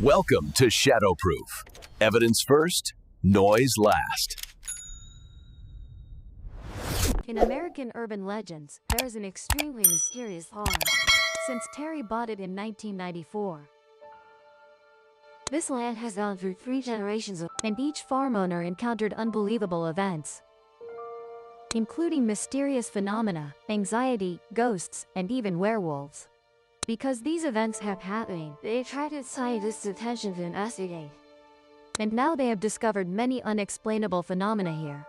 Welcome to Shadowproof. Evidence first, noise last. In American urban legends, there is an extremely mysterious farm, since Terry bought it in 1994. This land has gone through 3 generations and each farm owner encountered unbelievable events, including mysterious phenomena, anxiety, ghosts, and even werewolves. Because these events kept happening, they attracted scientists' attention to investigate. And now they have discovered many unexplainable phenomena here.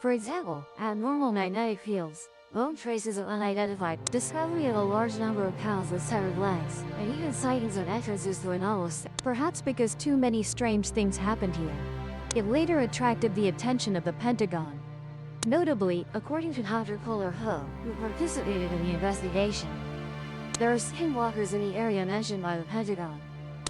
For example, abnormal magnetic fields, bone traces of unidentified, discovery of a large number of cows with severed legs, and even sightings of entrances to anomalies. Perhaps because too many strange things happened here, it later attracted the attention of the Pentagon. Notably, according to Dr. Kohler Ho, who participated in the investigation, there are skinwalkers in the area mentioned by the Pentagon.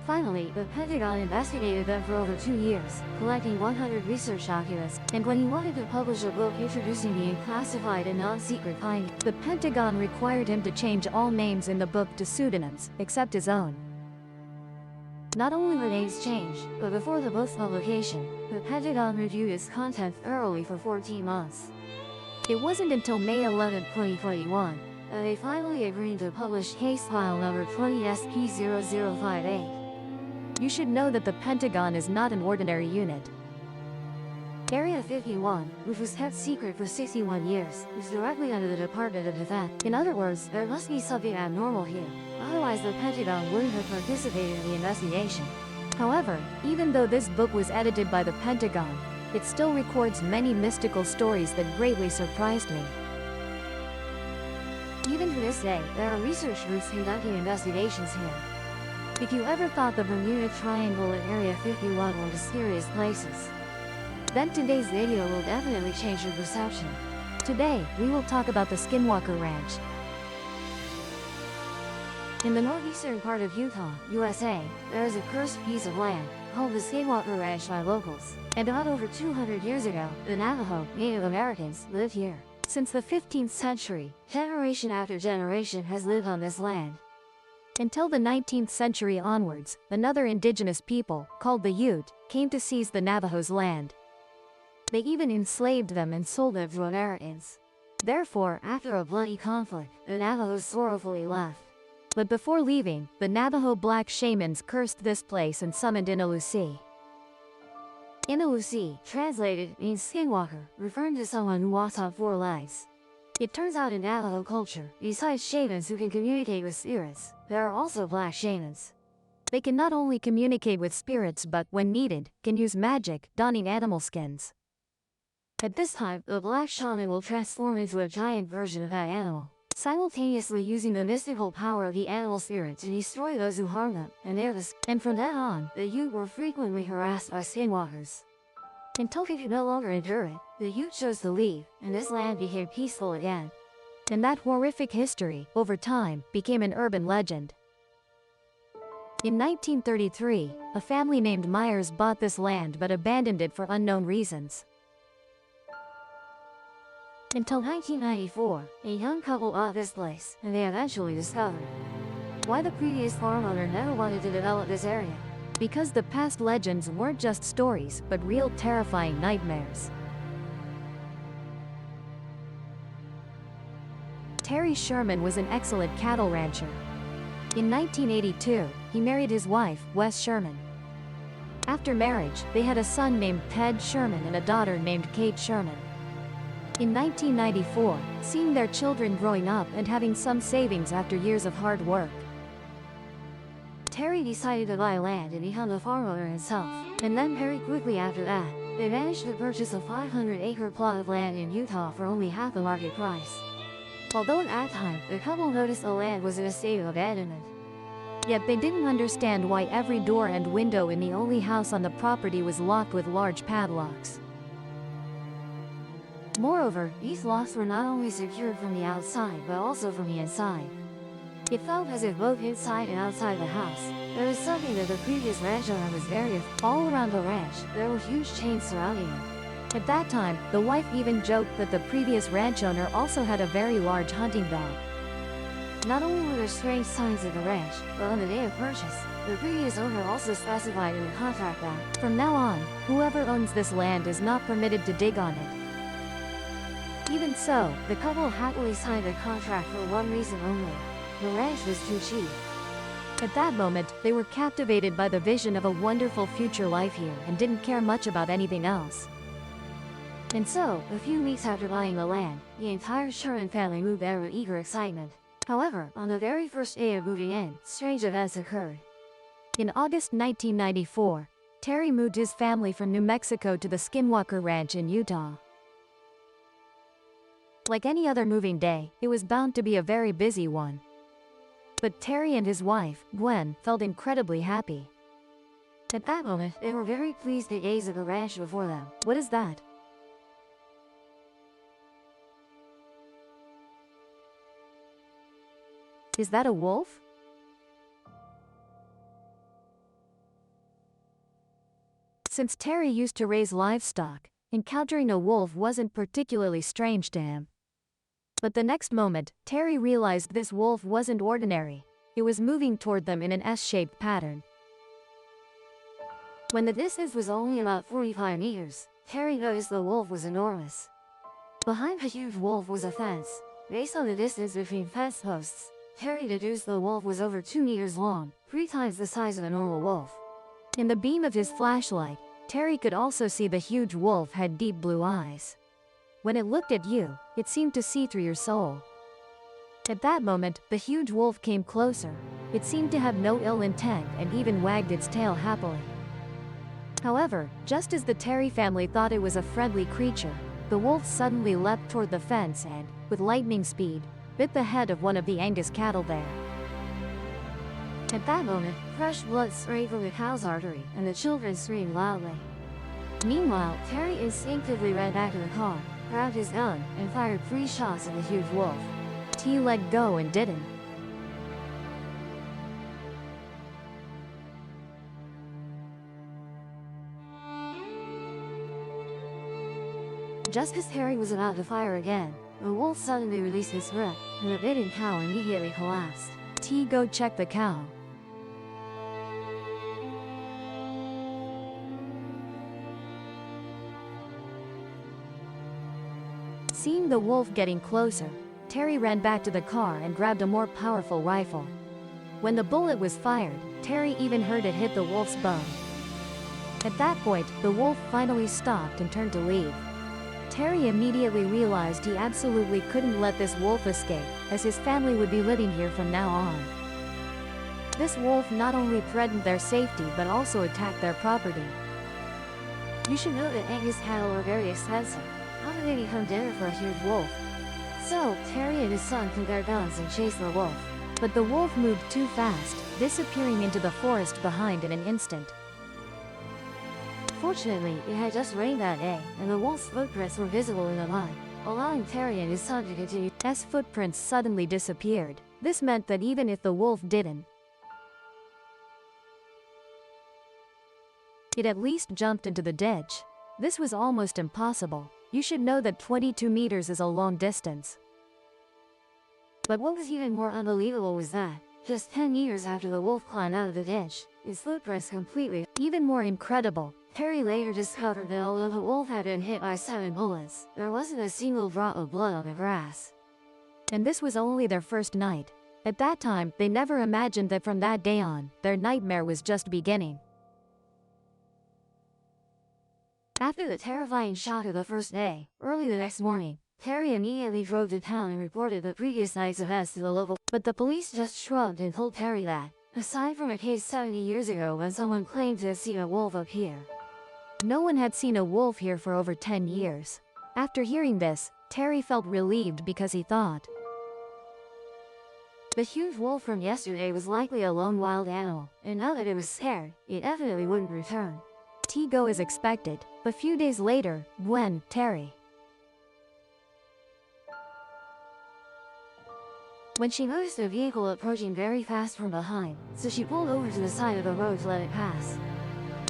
Finally, the Pentagon investigated them for over 2 years, collecting 100 research documents, and when he wanted to publish a book introducing the unclassified and non-secret findings, the Pentagon required him to change all names in the book to pseudonyms, except his own. Not only were names changed, but before the book's publication, the Pentagon reviewed its content thoroughly for 14 months. It wasn't until May 11, 2021, that they finally agreed to publish case file number 20SP0058. You should know that the Pentagon is not an ordinary unit. Area 51, which was kept secret for 61 years, is directly under the Department of Defense. In other words, there must be something abnormal here. Otherwise, the Pentagon wouldn't have participated in the investigation. However, even though this book was edited by the Pentagon, it still records many mystical stories that greatly surprised me. Even to this day, there are research groups conducting investigations here. If you ever thought the Bermuda Triangle and Area 51 were mysterious places, then today's video will definitely change your perception. Today, we will talk about the Skinwalker Ranch. In the northeastern part of Utah, USA, there is a cursed piece of land called the Skinwalker Ranch by locals. And about over 200 years ago, the Navajo Native Americans lived here. Since the 15th century, generation after generation has lived on this land. Until the 19th century onwards, another indigenous people, called the Ute, came to seize the Navajos' land. They even enslaved them and sold them to Americans. Therefore, after a bloody conflict, the Navajos sorrowfully left. But before leaving, the Navajo black shamans cursed this place and summoned Inalusi. Inalusi, translated, means skinwalker, referring to someone who walks on 4 legs. It turns out in Navajo culture, besides shamans who can communicate with spirits, there are also black shamans. They can not only communicate with spirits but, when needed, can use magic, donning animal skins. At this time, the black shaman will transform into a giant version of that animal, simultaneously using the mystical power of the animal spirit to destroy those who harm them, and from then on, the Ute were frequently harassed by skinwalkers. Until he could no longer endure it, the Ute chose to leave, and this land became peaceful again. And that horrific history, over time, became an urban legend. In 1933, a family named Myers bought this land but abandoned it for unknown reasons. Until 1994, a young couple bought this place, and they eventually discovered why the previous farm owner never wanted to develop this area. Because the past legends weren't just stories, but real terrifying nightmares. Terry Sherman was an excellent cattle rancher. In 1982, he married his wife, Wes Sherman. After marriage, they had a son named Ted Sherman and a daughter named Kate Sherman. In 1994, seeing their children growing up and having some savings after years of hard work, Terry decided to buy land and become the farm owner himself. And then very quickly after that, they managed to purchase a 500-acre plot of land in Utah for only half the market price. Although at that time, the couple noticed the land was in a state of abandonment. Yet they didn't understand why every door and window in the only house on the property was locked with large padlocks. Moreover, these locks were not only secured from the outside but also from the inside. It felt as if both inside and outside the house, there was something that the previous ranch owner was very of. All around the ranch, there were huge chains surrounding it. At that time, the wife even joked that the previous ranch owner also had a very large hunting dog. Not only were there strange signs of the ranch, but on the day of purchase, the previous owner also specified in the contract that, from now on, whoever owns this land is not permitted to dig on it. Even so, the couple happily signed the contract for one reason only. The ranch was too cheap. At that moment, they were captivated by the vision of a wonderful future life here and didn't care much about anything else. And so, a few weeks after buying the land, the entire Sherman family moved there with eager excitement. However, on the very first day of moving in, strange events occurred. In August 1994, Terry moved his family from New Mexico to the Skinwalker Ranch in Utah. Like any other moving day, it was bound to be a very busy one. But Terry and his wife, Gwen, felt incredibly happy. At that moment, they were very pleased to gaze at the ranch before them. What is that? Is that a wolf? Since Terry used to raise livestock, encountering a wolf wasn't particularly strange to him. But the next moment, Terry realized this wolf wasn't ordinary. It was moving toward them in an S-shaped pattern. When the distance was only about 45 meters, Terry noticed the wolf was enormous. Behind the huge wolf was a fence. Based on the distance between fence posts, Terry deduced the wolf was over 2 meters long, 3 times the size of a normal wolf. In the beam of his flashlight, Terry could also see the huge wolf had deep blue eyes. When it looked at you, it seemed to see through your soul. At that moment, the huge wolf came closer. It seemed to have no ill intent and even wagged its tail happily. However, just as the Terry family thought it was a friendly creature, the wolf suddenly leapt toward the fence and, with lightning speed, bit the head of one of the Angus cattle there. At that moment, fresh blood sprayed from the cow's artery, and the children screamed loudly. Meanwhile, Terry instinctively ran back to the car, grabbed his gun, and fired 3 shots at the huge wolf. T let go and didn't. Just as Terry was about to fire again, the wolf suddenly released his grip, and the bitten cow immediately collapsed. T go check the cow. Seeing the wolf getting closer, Terry ran back to the car and grabbed a more powerful rifle. When the bullet was fired, Terry even heard it hit the wolf's bone. At that point, the wolf finally stopped and turned to leave. Terry immediately realized he absolutely couldn't let this wolf escape, as his family would be living here from now on. This wolf not only threatened their safety but also attacked their property. You should know that Angus cattle are very expensive. How did they become dinner for a huge wolf? So, Terry and his son took their guns and chased the wolf. But the wolf moved too fast, disappearing into the forest behind in an instant. Fortunately, it had just rained that day, and the wolf's footprints were visible in the mud, allowing Terry and his son to continue. As footprints suddenly disappeared, this meant that even if the wolf didn't, it at least jumped into the ditch. This was almost impossible. You should know that 22 meters is a long distance. But what was even more unbelievable was that, just 10 years after the wolf climbed out of the ditch, his footprints completely. Even more incredible, Terry later discovered that although the wolf had been hit by 7 bullets, there wasn't a single drop of blood on the grass. And this was only their first night. At that time, they never imagined that from that day on, their nightmare was just beginning. After the terrifying shock of the first day, early the next morning, Terry immediately drove to town and reported the previous night's events to the local. But the police just shrugged and told Terry that, aside from a case 70 years ago when someone claimed to have seen a wolf up here, no one had seen a wolf here for over 10 years. After hearing this, Terry felt relieved because he thought the huge wolf from yesterday was likely a lone wild animal, and now that it was scared, it definitely wouldn't return. Go as expected. A few days later, Gwen, Terry. When she noticed a vehicle approaching very fast from behind, so she pulled over to the side of the road to let it pass.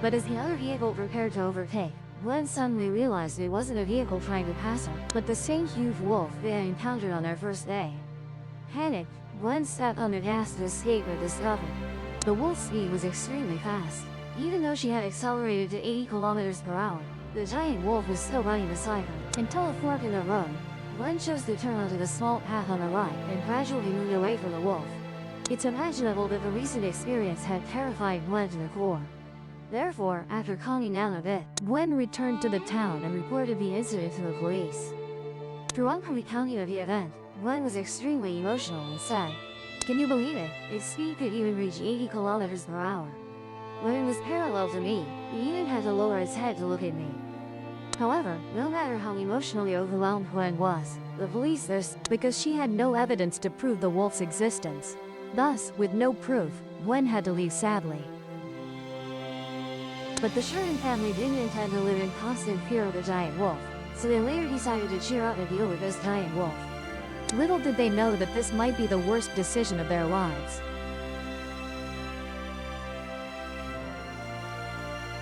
But as the other vehicle prepared to overtake, Gwen suddenly realized it wasn't a vehicle trying to pass her, but the same huge wolf they had encountered on their first day. Panicked, Gwen stepped on the gas to escape but discovered the wolf's speed was extremely fast. Even though she had accelerated to 80 kilometers per hour, the giant wolf was still running beside her. Until a fork in the road, Gwen chose to turn onto the small path on the right and gradually moved away from the wolf. It's imaginable that the recent experience had terrified Gwen to the core. Therefore, after calming down a bit, Gwen returned to the town and reported the incident to the police. Throughout her recounting of the event, Gwen was extremely emotional and said, "Can you believe it? Its speed could even reach 80 kilometers per hour. When it was parallel to me, it even had to lower its head to look at me." However, no matter how emotionally overwhelmed Gwen was, the police because she had no evidence to prove the wolf's existence. Thus, with no proof, Gwen had to leave sadly. But the Sherman family didn't intend to live in constant fear of the giant wolf, so they later decided to cheer up and deal with this giant wolf. Little did they know that this might be the worst decision of their lives.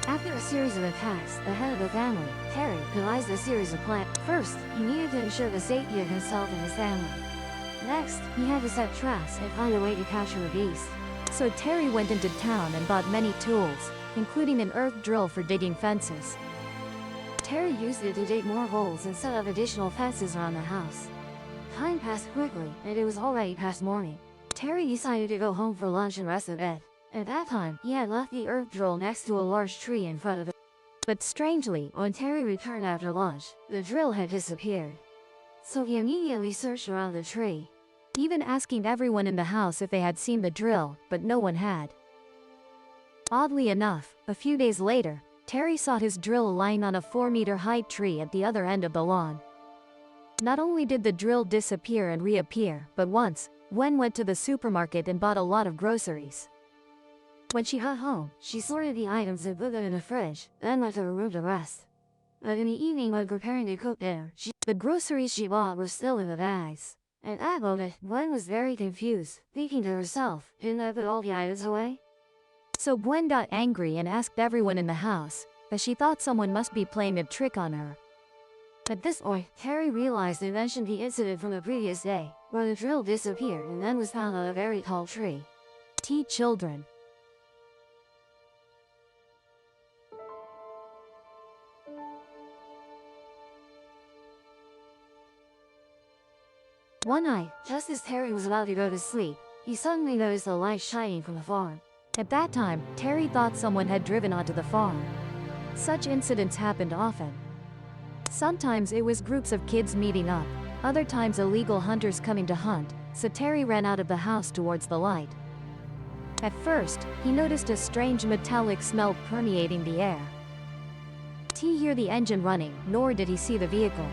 After a series of attacks, the head of the family, Terry, devised a series of plans. First, he needed to ensure the safety of himself and his family. Next, he had to set traps and find a way to capture the beast. So Terry went into town and bought many tools, including an earth drill for digging fences. Terry used it to dig more holes and set up additional fences around the house. Time passed quickly, and it was already past morning. Terry decided to go home for lunch and rest a bit. At that time, he had left the earth drill next to a large tree in front of it. But strangely, when Terry returned after lunch, the drill had disappeared. So he immediately searched around the tree, even asking everyone in the house if they had seen the drill, but no one had. Oddly enough, a few days later, Terry saw his drill lying on a 4-meter-high tree at the other end of the lawn. Not only did the drill disappear and reappear, but once, Gwen went to the supermarket and bought a lot of groceries. When she got home, she sorted the items and put them in the fridge, then went to her room to rest. But in the evening when preparing to cook dinner, the groceries she bought were still in the bags. At that moment, Gwen was very confused, thinking to herself, "Didn't I put all the items away?" So Gwen got angry and asked everyone in the house, as she thought someone must be playing a trick on her. At this point, Terry realized and mentioned the incident from the previous day, where the drill disappeared and then was found on a very tall tree. Children. One night, just as Terry was about to go to sleep, he suddenly noticed a light shining from the farm. At that time, Terry thought someone had driven onto the farm. Such incidents happened often. Sometimes it was groups of kids meeting up, other times illegal hunters coming to hunt, so Terry ran out of the house towards the light. At first, he noticed a strange metallic smell permeating the air. He heard the engine running, nor did he see the vehicle.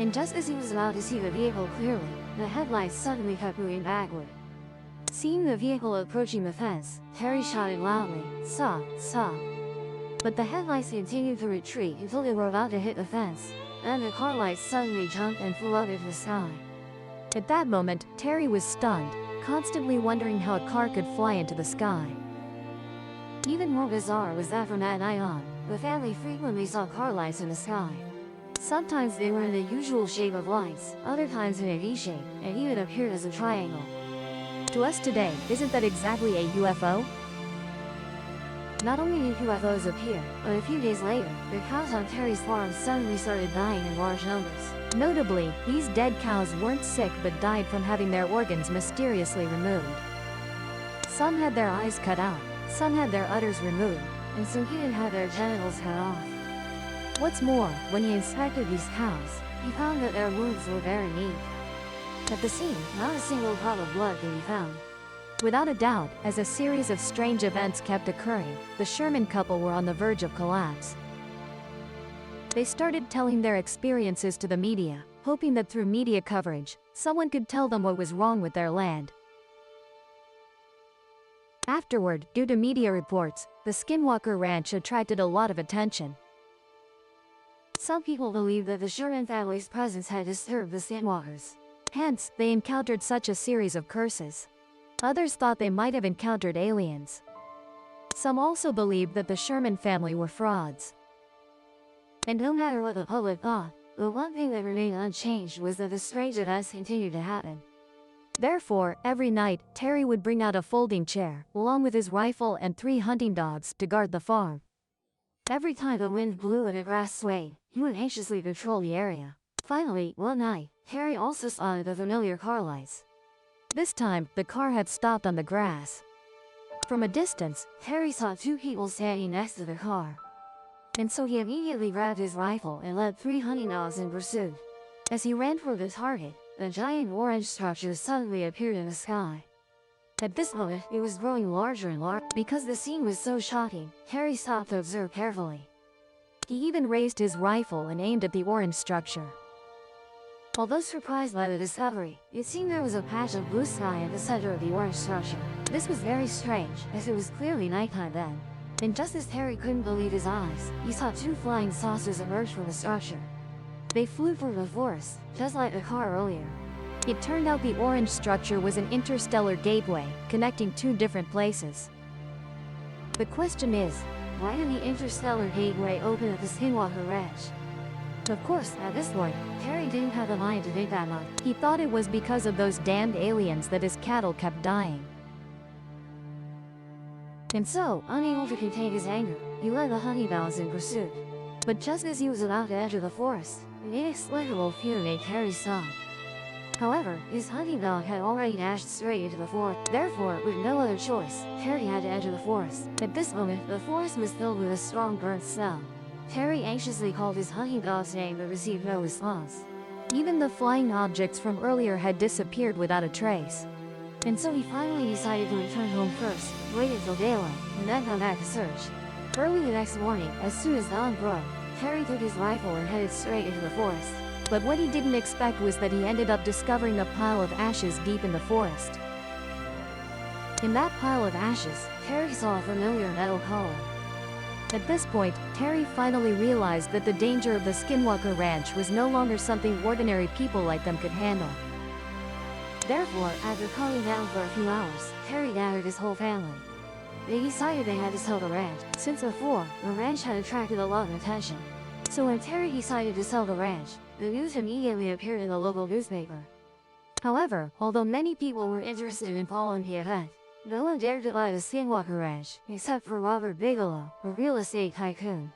And just as he was about to see the vehicle clearly, the headlights suddenly kept moving backward. Seeing the vehicle approaching the fence, Terry shouted loudly, "Stop, stop!" But the headlights continued to retreat until they were about to hit the fence. Then the car lights suddenly jumped and flew up into the sky. At that moment, Terry was stunned, constantly wondering how a car could fly into the sky. Even more bizarre was that from that night on, the family frequently saw car lights in the sky. Sometimes they were in the usual shape of lights, other times in a V-shape, and even appeared as a triangle. To us today, isn't that exactly a UFO? Not only did UFOs appear, but a few days later, the cows on Terry's farm suddenly started dying in large numbers. Notably, these dead cows weren't sick but died from having their organs mysteriously removed. Some had their eyes cut out, some had their udders removed, and some even had their genitals cut off. What's more, when he inspected these cows, he found that their wounds were very neat. At the scene, not a single drop of blood could be found. Without a doubt, as a series of strange events kept occurring, the Sherman couple were on the verge of collapse. They started telling their experiences to the media, hoping that through media coverage, someone could tell them what was wrong with their land. Afterward, due to media reports, the Skinwalker Ranch attracted a lot of attention. Some people believe that the Sherman family's presence had disturbed the Skinwalkers. Hence, they encountered such a series of curses. Others thought they might have encountered aliens. Some also believed that the Sherman family were frauds. And no matter what the public thought, the one thing that remained unchanged was that the strange events continued to happen. Therefore, every night, Terry would bring out a folding chair, along with his rifle and 3 hunting dogs, to guard the farm. Every time the wind blew and the grass swayed, he would anxiously patrol the area. Finally, one night, Terry also spotted the familiar car lights. This time, the car had stopped on the grass. From a distance, Terry saw 2 people standing next to the car. And so he immediately grabbed his rifle and led 3 hunting dogs in pursuit. As he ran for the target, a giant orange structure suddenly appeared in the sky. At this moment, it was growing larger and larger. Because the scene was so shocking, Terry stopped to observe carefully. He even raised his rifle and aimed at the orange structure. Although surprised by the discovery, it seemed there was a patch of blue sky at the center of the orange structure. This was very strange, as it was clearly nighttime then. And just as Terry couldn't believe his eyes, he saw 2 flying saucers emerge from the structure. They flew through the forest, just like the car earlier. It turned out the orange structure was an interstellar gateway, connecting 2 different places. The question is, why did the interstellar gateway open at the Skinwalker Ranch? Of course, at this point, Terry didn't have the mind to think that much. He thought it was because of those damned aliens that his cattle kept dying. And so, unable to contain his anger, he led the hunting dogs in pursuit. But just as he was about to enter the forest, an inexplicable fear made Terry stop. However, his hunting dog had already dashed straight into the forest. Therefore, with no other choice, Terry had to enter the forest. At this moment, the forest was filled with a strong burnt smell. Terry anxiously called his hunting dog's name but received no response. Even the flying objects from earlier had disappeared without a trace. And so he finally decided to return home first, wait until daylight, and then come back to search. Early the next morning, as soon as dawn broke, Terry took his rifle and headed straight into the forest. But what he didn't expect was that he ended up discovering a pile of ashes deep in the forest. In that pile of ashes, Terry saw a familiar metal collar. At this point, Terry finally realized that the danger of the Skinwalker Ranch was no longer something ordinary people like them could handle. Therefore, after calming down for a few hours, Terry gathered his whole family. They decided they had to sell the ranch, since before, the ranch had attracted a lot of attention. So when Terry decided to sell the ranch, the news immediately appeared in the local newspaper. However, although many people were interested in following the event, no one dared to buy the Skinwalker Ranch, except for Robert Bigelow, a real estate tycoon.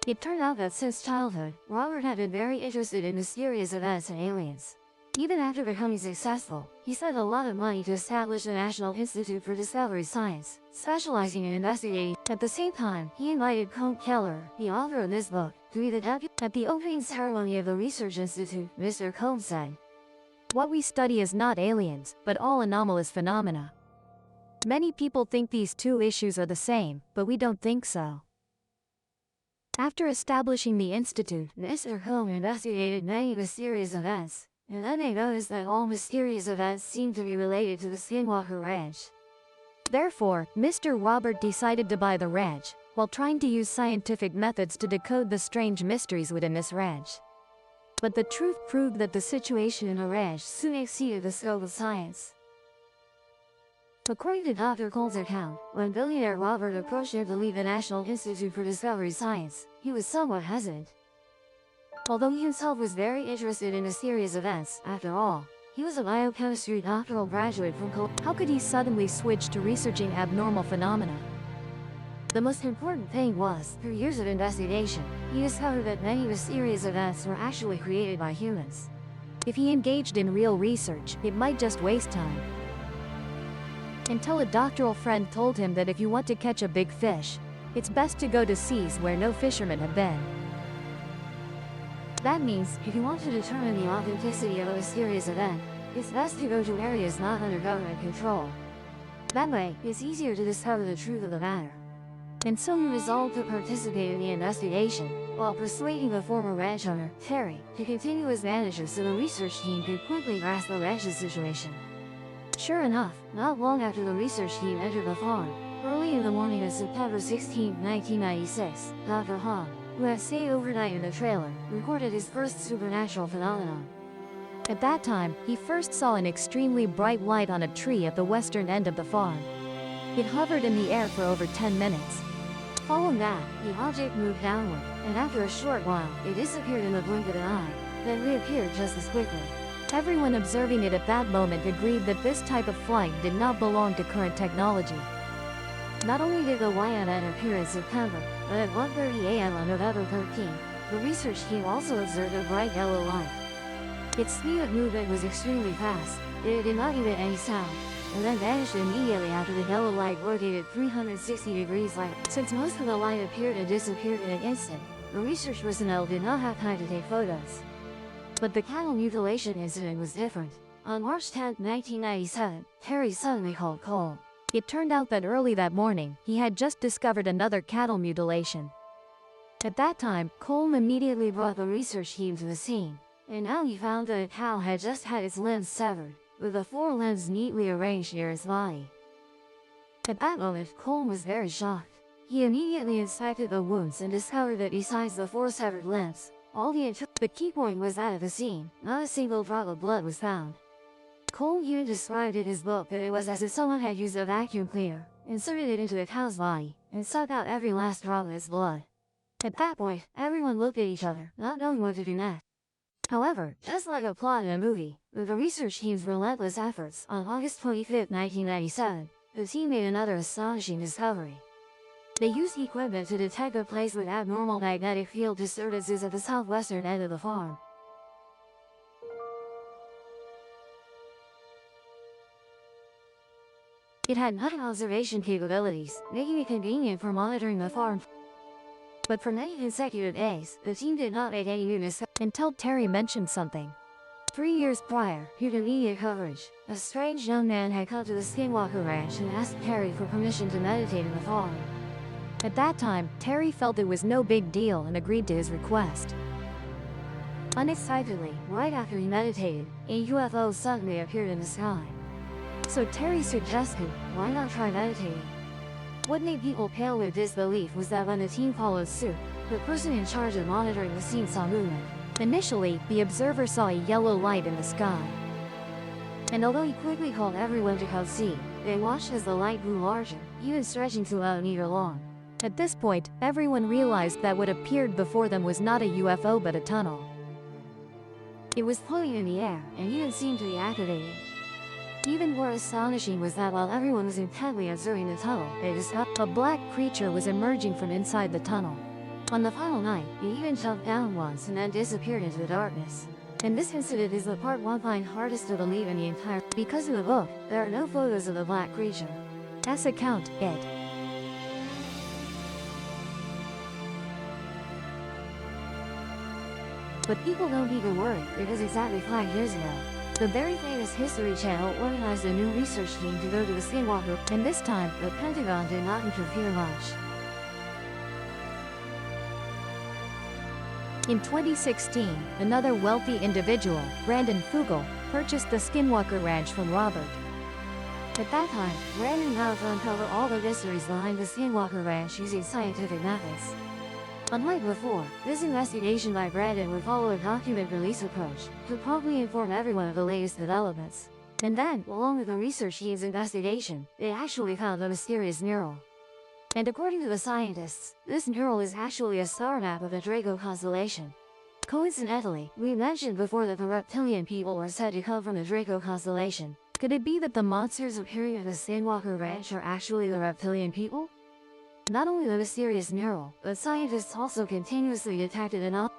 It turned out that since childhood, Robert had been very interested in mysterious events and aliens. Even after becoming successful, he spent a lot of money to establish the National Institute for Discovery Science, specializing in investigating. At the same time, he invited Cone Keller, the author of this book, to be the deputy. At the opening ceremony of the Research Institute, Mr. Cone said, "What we study is not aliens, but all anomalous phenomena. Many people think these 2 issues are the same, but we don't think so." After establishing the institute, Mr. Cone investigated many mysterious events, and then they noticed that all mysterious events seemed to be related to the Skinwalker Ranch. Therefore, Mr. Robert decided to buy the ranch, while trying to use scientific methods to decode the strange mysteries within this ranch. But the truth proved that the situation in the ranch soon exceeded the scope of science. According to Dr. Cole's account, when billionaire Robert approached him to lead the National Institute for Discovery Science, he was somewhat hesitant. Although he himself was very interested in mysterious events, after all, he was a biochemistry doctoral graduate from Cole. How could he suddenly switch to researching abnormal phenomena? The most important thing was, through years of investigation, he discovered that many mysterious events were actually created by humans. If he engaged in real research, it might just waste time. Until a doctoral friend told him that if you want to catch a big fish, it's best to go to seas where no fishermen have been. That means, if you want to determine the authenticity of a mysterious event, it's best to go to areas not under government control. That way, it's easier to discover the truth of the matter. And so he resolved to participate in the investigation, while persuading the former ranch owner, Terry, to continue as manager so the research team could quickly grasp the ranch's situation. Sure enough, not long after the research team entered the farm, early in the morning of September 16, 1996, Dr. Hahn, who had stayed overnight in the trailer, recorded his first supernatural phenomenon. At that time, he first saw an extremely bright light on a tree at the western end of the farm. It hovered in the air for over 10 minutes. Following that, the object moved downward, and after a short while, it disappeared in the blink of an eye, then reappeared just as quickly. Everyone observing it at that moment agreed that this type of flight did not belong to current technology. Not only did the YNN appear in September, but at 1:30 a.m. on November 13, the research team also observed a bright yellow light. Its speed of movement was extremely fast, it did not emit any sound, and then vanished immediately after the yellow light rotated 360 degrees light. Since most of the light appeared and disappeared in an instant, the research personnel did not have time to take photos. But the cattle mutilation incident was different. On March 10, 1997, Terry suddenly called Cole. It turned out that early that morning, he had just discovered another cattle mutilation. At that time, Cole immediately brought the research team to the scene, and now he found that a cow had just had its limbs severed, with the forelimbs neatly arranged near its body. At that moment, Cole was very shocked. He immediately inspected the wounds and discovered that besides the 4 severed limbs, all he had took. The key point was that at the scene, not a single drop of blood was found. Cole even described in his book that it was as if someone had used a vacuum cleaner, inserted it into the cow's body, and sucked out every last drop of its blood. At that point, everyone looked at each other, not knowing what to do next. However, just like a plot in a movie, with the research team's relentless efforts, on August 25, 1997, the team made another astonishing discovery. They used equipment to detect a place with abnormal magnetic field disturbances at the southwestern end of the farm. It had night observation capabilities, making it convenient for monitoring the farm. But for many consecutive days, the team did not make any new discoveries until Terry mentioned something. 3 years prior, due to media coverage, a strange young man had come to the Skinwalker Ranch and asked Terry for permission to meditate in the farm. At that time, Terry felt it was no big deal and agreed to his request. Unexpectedly, right after he meditated, a UFO suddenly appeared in the sky. So Terry suggested, why not try meditating? What made people pale with disbelief was that when the team followed suit, the person in charge of monitoring the scene saw movement. Initially, the observer saw a yellow light in the sky. And although he quickly called everyone to come see, they watched as the light grew larger, even stretching to about a meter long. At this point, everyone realized that what appeared before them was not a UFO but a tunnel. It was floating in the air, and even seemed to be activated. Even more astonishing was that while everyone was intently observing the tunnel, they discovered a black creature was emerging from inside the tunnel. On the final night, it even jumped down once and then disappeared into the darkness. And this incident is the part one find hardest to believe in the entire. Because in the book, there are no photos of the black creature. As account, it. But people don't even worry, because exactly 5 years ago, the very famous History Channel organized a new research team to go to the Skinwalker, and this time, the Pentagon did not interfere much. In 2016, another wealthy individual, Brandon Fugel, purchased the Skinwalker Ranch from Robert. At that time, Brandon vowed to uncover all the mysteries behind the Skinwalker Ranch using scientific methods. Unlike before, this investigation by Brandon would follow a document release approach, to promptly inform everyone of the latest developments. And then, along with the research team's investigation, they actually found a mysterious mural. And according to the scientists, this mural is actually a star map of the Draco constellation. Coincidentally, we mentioned before that the reptilian people were said to come from the Draco constellation. Could it be that the monsters appearing at the Skinwalker Ranch are actually the reptilian people? Not only the mysterious mural, but scientists also continuously detected anomalies.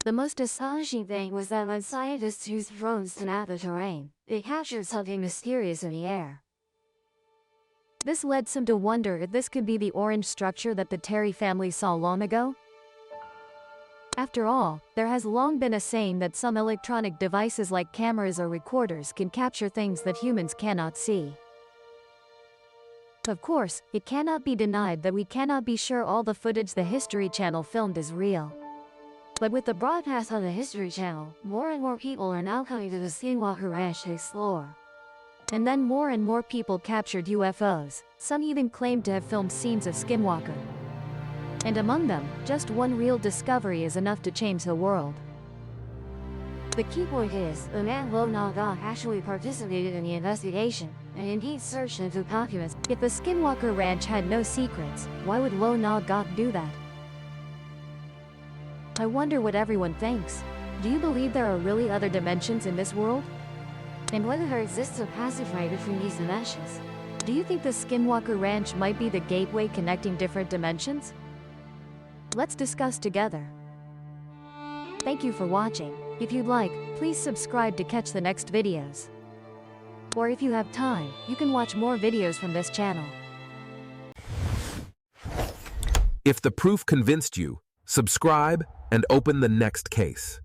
The most astonishing thing was that when scientists used drones to map the terrain, they captured something mysterious in the air. This led some to wonder if this could be the orange structure that the Terry family saw long ago. After all, there has long been a saying that some electronic devices like cameras or recorders can capture things that humans cannot see. Of course, it cannot be denied that we cannot be sure all the footage the History Channel filmed is real. But with the broadcast on the History Channel, more and more people are now coming to the Skinwalker Ranch to explore. And then more and more people captured UFOs, some even claimed to have filmed scenes of Skinwalker. And among them, just one real discovery is enough to change the world. The key point is, the man Lo Na Ga actually participated in the investigation, and indeed searched into documents. If the Skinwalker Ranch had no secrets, why would Lo Na Ga do that? I wonder what everyone thinks. Do you believe there are really other dimensions in this world? And whether there exists a passageway between these dimensions? Do you think the Skinwalker Ranch might be the gateway connecting different dimensions? Let's discuss together. Thank you for watching. If you'd like, please subscribe to catch the next videos. Or if you have time, you can watch more videos from this channel. If the proof convinced you, subscribe and open the next case.